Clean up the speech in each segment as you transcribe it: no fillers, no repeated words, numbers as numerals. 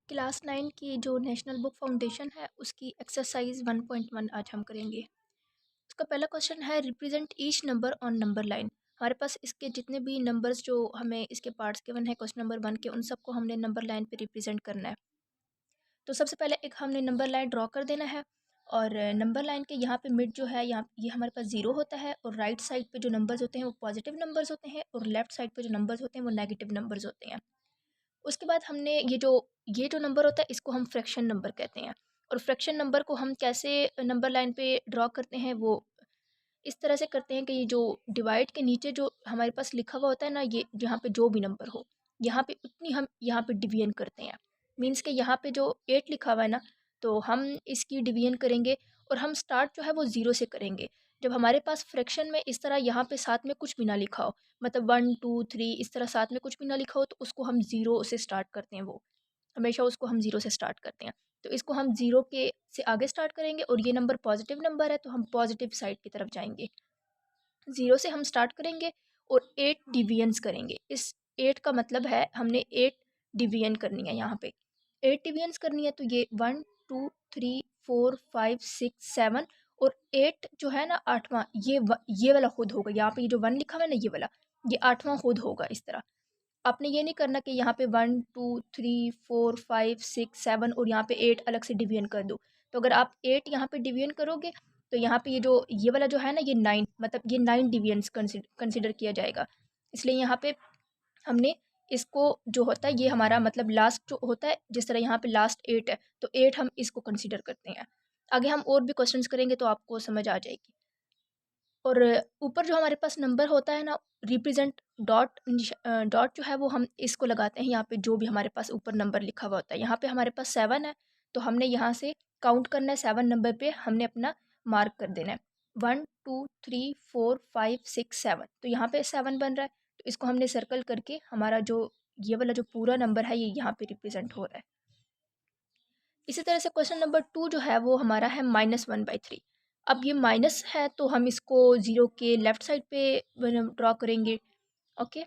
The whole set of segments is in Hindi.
क्लास 9 की जो नेशनल बुक फाउंडेशन है उसकी एक्सरसाइज 1.1 आज हम करेंगे। उसका पहला क्वेश्चन है represent each number on number line. हमारे पास इसके जितने भी नंबर्स जो हमें इसके पार्ट्स गिवन है क्वेश्चन नंबर 1 के, उन सबको हमने नंबर लाइन पे रिप्रेजेंट करना है। तो सबसे पहले एक हमने नंबर लाइन ड्रॉ कर देना है और नंबर लाइन के यहाँ पे मिड जो है यहाँ ये हमारे पास 0 होता है और राइट साइड पे जो नंबर्स होते हैं वो पॉजिटिव नंबर्स होते हैं और लेफ्ट साइड पे जो नंबर्स होते हैं वो नेगेटिव नंबर्स होते हैं। उसके बाद हमने ये जो नंबर होता है इसको हम फ्रैक्शन नंबर कहते हैं। और फ्रैक्शन नंबर को हम कैसे नंबर लाइन पे ड्रॉ करते हैं वो इस तरह से करते हैं कि ये जो डिवाइड के नीचे जो हमारे पास लिखा हुआ होता है ना, ये यहाँ पे जो भी नंबर हो यहाँ पे उतनी हम यहाँ पे डिवीजन करते हैं। मीन्स के यहाँ पे जो 8 लिखा हुआ है ना, तो हम इसकी डिवीजन करेंगे और हम स्टार्ट जो है वो 0 से करेंगे। जब हमारे पास फ्रैक्शन में इस तरह यहाँ पे साथ में कुछ भी ना लिखा हो, मतलब 1 2 3 इस तरह साथ में कुछ भी ना लिखा हो, तो उसको हम 0 से स्टार्ट करते हैं। वो हमेशा उसको हम 0 से स्टार्ट करते हैं। तो इसको हम 0 के से आगे स्टार्ट करेंगे और ये नंबर पॉजिटिव नंबर है तो हम पॉजिटिव साइड की तरफ जाएंगे। 0 से हम स्टार्ट करेंगे और 8 डिवीजन्स करेंगे। इस 8 का मतलब है हमने 8 डिवीजन करनी है। यहाँ पे 8 डिवीजन्स करनी है तो ये 1 2 3 4 5 6 7 और 8 जो है ना, आठवां ये वाला खुद होगा। यहाँ पे ये जो 1 लिखा हुआ है ना, ये वाला ये आठवां खुद होगा। इस तरह आपने ये नहीं करना कि यहाँ पे 1 2 3 4 5 6 7 और यहाँ पे 8 अलग से डिवीजन कर दो। तो अगर आप 8 यहाँ पे डिवीजन करोगे तो यहाँ पे ये वाला जो है ना, ये 9, मतलब ये 9 डिवीजन्स कंसिडर किया जाएगा। इसलिए यहाँ पे हमने इसको जो होता है ये हमारा मतलब लास्ट जो होता है, जिस तरह यहाँ पे लास्ट 8 है तो 8 हम इसको कंसिडर करते हैं। आगे हम और भी क्वेश्चंस करेंगे तो आपको समझ आ जाएगी। और ऊपर जो हमारे पास नंबर होता है ना, रिप्रेजेंट डॉट जो है वो हम इसको लगाते हैं यहाँ पे जो भी हमारे पास ऊपर नंबर लिखा हुआ होता है। यहाँ पे हमारे पास 7 है तो हमने यहाँ से काउंट करना है। 7 नंबर पे हमने अपना मार्क कर देना है। 1 2 3 4 5 6 7, तो यहाँ पे 7 बन रहा है तो इसको हमने सर्कल करके हमारा जो ये वाला जो पूरा नंबर है ये यहाँ पे रिप्रेजेंट हो रहा है। इसी तरह से क्वेश्चन नंबर 2 जो है वो हमारा है -1/3। अब ये माइनस है तो हम इसको 0 के लेफ्ट साइड पे ड्रॉ करेंगे। ओके।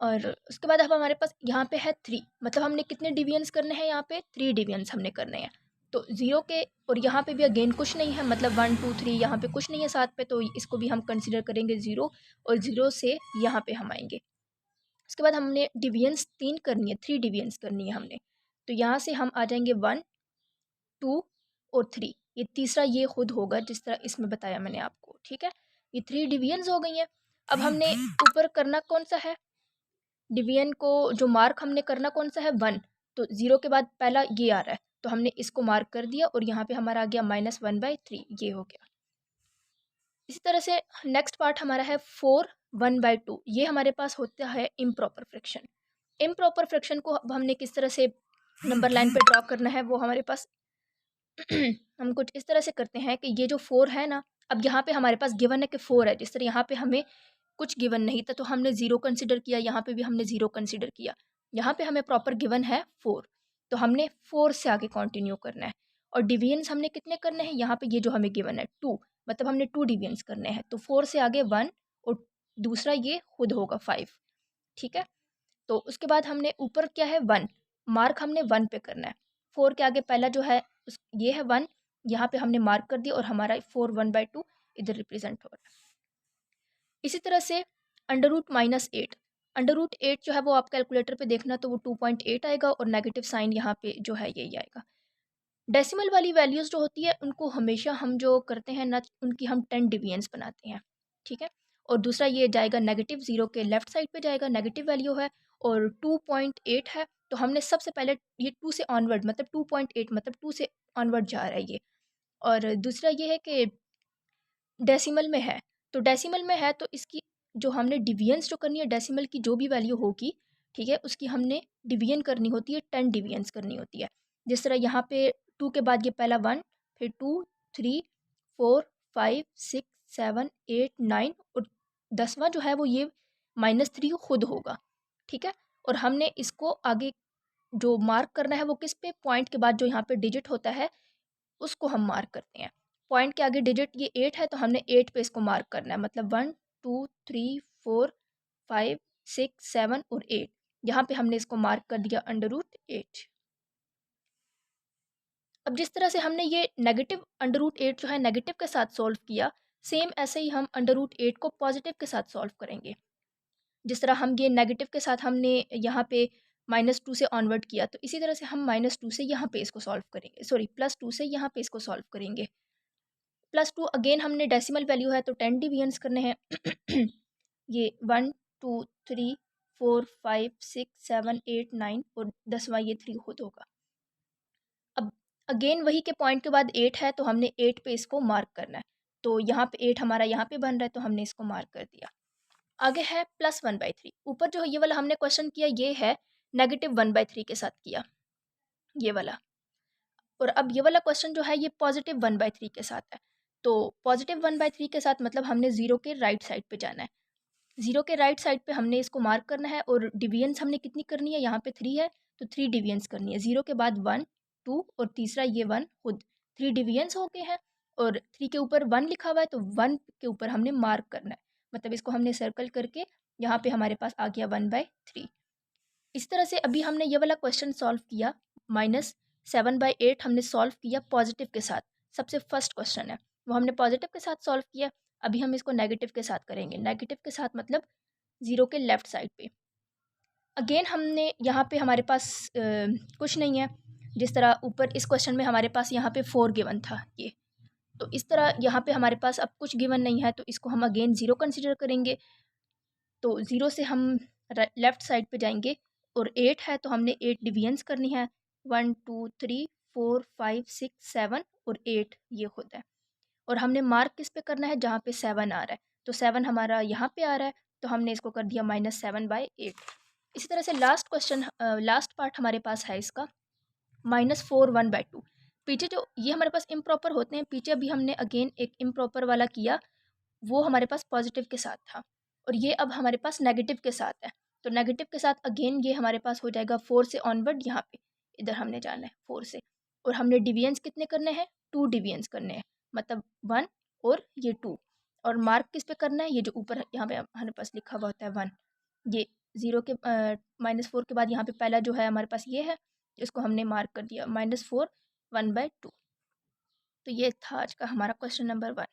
और उसके बाद अब हमारे पास यहाँ पे है 3, मतलब हमने कितने डिवीजन्स करने हैं, यहाँ पे 3 डिवीजन्स हमने करने हैं। तो 0 के और यहाँ पे भी अगेन कुछ नहीं है, मतलब 1 2 3 यहाँ पे कुछ नहीं है साथ पे, तो इसको भी हम कंसिडर करेंगे 0 और 0 से यहाँ पे हम आएंगे। उसके बाद हमने डिवीजन्स 3 करनी है, 3 डिवीजन्स करनी है हमने। तो यहाँ से हम आ जाएंगे 1 2 और 3। ये तीसरा ये खुद होगा जिस तरह इसमें बताया मैंने आपको, ठीक है। ये 3 डिवीजन्स हो गई हैं। अब हमने ऊपर करना कौन सा है, डिवीजन को जो मार्क हमने करना कौन सा है, 1। तो 0 के बाद पहला ये आ रहा है तो हमने इसको मार्क कर दिया और यहाँ पे हमारा आ गया -1/3, ये हो गया। इसी तरह से नेक्स्ट पार्ट हमारा है 4 1/2। ये हमारे पास होता है इम्प्रॉपर फ्रैक्शन। इम्प्रॉपर फ्रैक्शन को अब हमने किस तरह से नंबर लाइन पे ड्रॉ करना है वो हमारे पास हम कुछ इस तरह से करते हैं कि ये जो 4 है ना, अब यहाँ पे हमारे पास गिवन है कि 4 है। जिस तरह यहाँ पे हमें कुछ गिवन नहीं था तो हमने 0 कंसिडर किया, यहाँ पे भी हमने 0 कंसिडर किया। यहाँ पे हमें प्रॉपर गिवन है 4, तो हमने 4 से आगे कंटिन्यू करना है। और डिवीजन्स हमने कितने करने हैं, यहाँ पे ये जो हमें गिवन है 2, मतलब हमने 2 डिवीजन्स करने हैं। तो 4 से आगे 1 और दूसरा ये खुद होगा 5, ठीक है। तो उसके बाद हमने ऊपर क्या है 1, मार्क हमने 1 पे करना है। 4 के आगे पहला जो है ये है 1, यहाँ पे हमने मार्क कर दिया और हमारा 4 1/2 इधर रिप्रेजेंट हो रहा है। इसी तरह से √-8, √8 जो है वो आप कैलकुलेटर पे देखना तो वो 2.8 आएगा और नेगेटिव साइन यहाँ पे जो है यही आएगा। डेसिमल वाली वैल्यूज़ जो होती है उनको हमेशा हम जो करते हैं ना, उनकी हम 10 डिवीजन्स बनाते हैं, ठीक है। और दूसरा ये जाएगा नेगेटिव, 0 के लेफ्ट साइड पे जाएगा, नेगेटिव वैल्यू है। और 2.8 है तो हमने सबसे पहले ये 2 से ऑनवर्ड, मतलब 2.8 मतलब 2 से ऑनवर्ड जा रहा है ये। और दूसरा ये है कि डेसिमल में है, तो डेसिमल में है तो इसकी जो हमने डिवीजन्स जो करनी है, डेसिमल की जो भी वैल्यू होगी, ठीक है, उसकी हमने डिवीजन करनी होती है, 10 डिवीजन्स करनी होती है। जिस तरह यहाँ पे 2 के बाद ये पहला 1, फिर 2 3 4 5 6 7 8 9 और 10वां जो है वो ये -3 खुद होगा, ठीक है। और हमने इसको आगे जो मार्क करना है वो किस पे, पॉइंट के बाद जो यहाँ पे डिजिट होता है उसको हम मार्क करते हैं। पॉइंट के आगे डिजिट ये 8 है तो हमने 8 पे इसको मार्क करना है, मतलब 1 2 3 4 5 6 7 और 8, यहाँ पे हमने इसको मार्क कर दिया √8। अब जिस तरह से हमने ये नेगेटिव अंडर रूट 8 जो है नेगेटिव के साथ सॉल्व किया, सेम ऐसे ही हम अंडर रूट 8 को पॉजिटिव के साथ सॉल्व करेंगे। जिस तरह हम ये नेगेटिव के साथ हमने यहाँ पे -2 से ऑनवर्ड किया, तो इसी तरह से हम -2 से यहाँ पे इसको सॉल्व करेंगे, सॉरी +2 से यहाँ पे इसको सॉल्व करेंगे। +2 अगेन हमने डेसिमल वैल्यू है तो 10 डिविजन्स करने हैं। ये 1 2 3 4 5 6 7 8 9 और 10वां ये 3 खुद होगा। अब अगेन वही के पॉइंट के बाद 8 है तो हमने 8 पे इसको मार्क करना है। तो यहाँ पे 8 हमारा यहाँ पे बन रहा है तो हमने इसको मार्क कर दिया। आगे है +1/3। ऊपर जो ये वाला हमने क्वेश्चन किया ये है -1/3 के साथ किया, ये वाला। और अब ये वाला क्वेश्चन जो है ये +1/3 के साथ है। तो +1/3 के साथ मतलब हमने 0 के राइट साइड पे जाना है। 0 के राइट साइड पे हमने इसको मार्क करना है और डिविजन्स हमने कितनी करनी है, यहाँ पे 3 है तो 3 डिविजन्स करनी है। 0 के बाद 1 2 और तीसरा ये 1 खुद 3 डिविजन्स हो गए हैं और 3 के ऊपर 1 लिखा हुआ है तो 1 के ऊपर हमने मार्क करना है, मतलब इसको हमने सर्कल करके यहाँ पे हमारे पास आ गया 1/3। इस तरह से अभी हमने ये वाला क्वेश्चन सॉल्व किया, -7/8 हमने सॉल्व किया पॉजिटिव के साथ। सबसे फर्स्ट क्वेश्चन है वो हमने पॉजिटिव के साथ सॉल्व किया। अभी हम इसको नेगेटिव के साथ करेंगे। नेगेटिव के साथ मतलब 0 के लेफ़्ट साइड पे। अगेन हमने यहाँ पे हमारे पास कुछ नहीं है। जिस तरह ऊपर इस क्वेश्चन में हमारे पास यहाँ पे 4 गिवन था ये, तो इस तरह यहाँ पे हमारे पास अब कुछ गिवन नहीं है तो इसको हम अगेन 0 कंसिडर करेंगे। तो 0 से हम लेफ़्ट साइड पे जाएंगे और 8 है तो हमने 8 डिविजन्स करनी है। 1 2 3 4 5 6 7 और 8 ये खुद है। और हमने मार्क किस पे करना है, जहाँ पे 7 आ रहा है। तो 7 हमारा यहाँ पे आ रहा है तो हमने इसको कर दिया -7/8। इसी तरह से लास्ट क्वेश्चन लास्ट पार्ट हमारे पास है इसका -4 1/2। पीछे जो ये हमारे पास इम्प्रॉपर होते हैं, पीछे अभी हमने अगेन एक इम्प्रॉपर वाला किया, वो हमारे पास पॉजिटिव के साथ था और ये अब हमारे पास नेगेटिव के साथ है। तो नेगेटिव के साथ अगेन ये हमारे पास हो जाएगा 4 से ऑनवर्ड, यहाँ पे इधर हमने जाना है 4 से। और हमने डिविजन्स कितने करने हैं, 2 डिविजन्स करने हैं, मतलब 1 और ये 2। और मार्क किस पे करना है, ये जो ऊपर यहाँ पे हमारे पास लिखा हुआ होता है 1। ये 0 के -4 के बाद यहाँ पे पहला जो है हमारे पास ये है, इसको हमने मार्क कर दिया -4 1/2। तो ये था आज का हमारा क्वेश्चन नंबर 1।